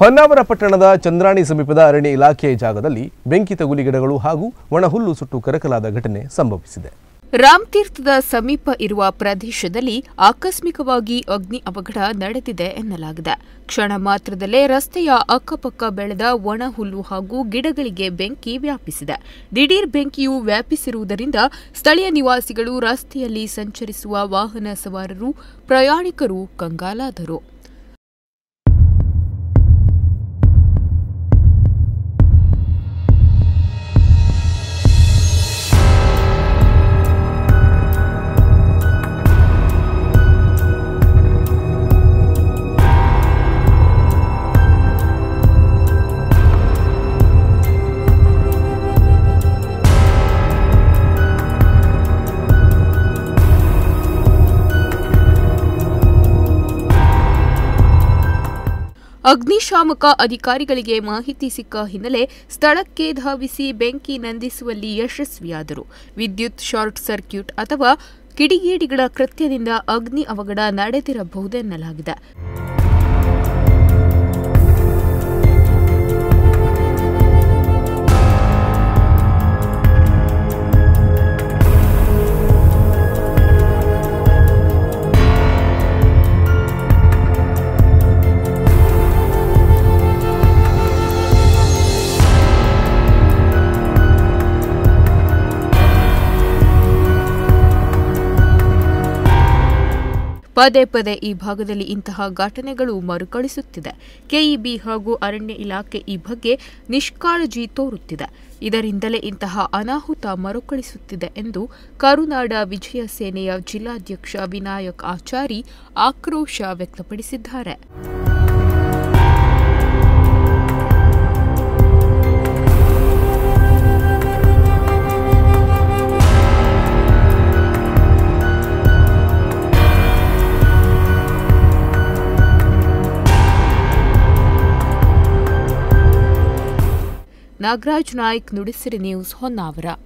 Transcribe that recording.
ಹೊನ್ನಾವರ ಪಟ್ಟಣದ ಚಂದ್ರಾಣಿ ಸಮೀಪದ ಅರಣ್ಯ ಇಲಾಖೆಯ ಜಾಗದಲ್ಲಿ ಬೆಂಕಿ ತಗುಲಿ ಗಿಡಗಳು ಹಾಗೂ ಒಣಹುಲ್ಲು ಸುಟ್ಟು ಕರಕಲಾದ ಘಟನೆ ಸಂಭವಿಸಿದೆ. ರಾಮತೀರ್ಥದ ಸಮೀಪ ಇರುವ ಪ್ರದೇಶದಲ್ಲಿ ಆಕಸ್ಮಿಕವಾಗಿ ಅಗ್ನಿ ಅವಘಡ ನಡೆದಿದೆ ಎನ್ನಲಾಗಿದೆ. ಕ್ಷಣ ಮಾತ್ರದಲ್ಲೇ ರಸ್ತೆಯ ಅಕ್ಕಪಕ್ಕ ಬೆಳೆದ ಒಣಹುಲ್ಲು ಹಾಗೂ ಗಿಡಗಳಿಗೆ ಬೆಂಕಿ ವ್ಯಾಪಿಸಿದೆ. ದಿಢೀರ್ ಬೆಂಕಿಯು ವ್ಯಾಪಿಸಿರುವುದರಿಂದ ಸ್ಥಳೀಯ ನಿವಾಸಿಗಳು, ರಸ್ತೆಯಲ್ಲಿ ಸಂಚರಿಸುವ ವಾಹನ ಸವಾರರು, ಪ್ರಯಾಣಿಕರು ಕಂಗಾಲಾದರು. ಅಗ್ನಿಶಾಮಕ ಅಧಿಕಾರಿಗಳಿಗೆ ಮಾಹಿತಿ ಸಿಕ್ಕ ಹಿನ್ನೆಲೆ ಸ್ಥಳಕ್ಕೆ ಧಾವಿಸಿ ಬೆಂಕಿ ನಂದಿಸುವಲ್ಲಿ ಯಶಸ್ವಿಯಾದರು. ವಿದ್ಯುತ್ ಶಾರ್ಟ್ ಸರ್ಕ್ಯೂಟ್ ಅಥವಾ ಕಿಡಿಗೇಡಿಗಳ ಕೃತ್ಯದಿಂದ ಅಗ್ನಿ ಅವಘಡ ನಡೆದಿರಬಹುದೆನ್ನಲಾಗಿದೆ. ಪದೇ ಪದೇ ಈ ಭಾಗದಲ್ಲಿ ಇಂತಹ ಘಟನೆಗಳು ಮರುಕಳಿಸುತ್ತಿದೆ. ಕೆಇಬಿ ಹಾಗೂ ಅರಣ್ಯ ಇಲಾಖೆ ಈ ಬಗ್ಗೆ ನಿಷ್ಕಾಳಜಿ ತೋರುತ್ತಿದೆ. ಇದರಿಂದಲೇ ಇಂತಹ ಅನಾಹುತ ಮರುಕಳಿಸುತ್ತಿದೆ ಎಂದು ಕರುನಾಡ ವಿಜಯ ಸೇನೆಯ ಜಿಲ್ಲಾಧ್ಯಕ್ಷ ವಿನಾಯಕ್ ಆಚಾರಿ ಆಕ್ರೋಶ ವ್ಯಕ್ತಪಡಿಸಿದ್ದಾರೆ. ನಾಗರಾಜ್ ನಾಯ್ಕ್, ನುಡಿಸಿರಿ ನ್ಯೂಸ್, ಹೊನ್ನಾವರ.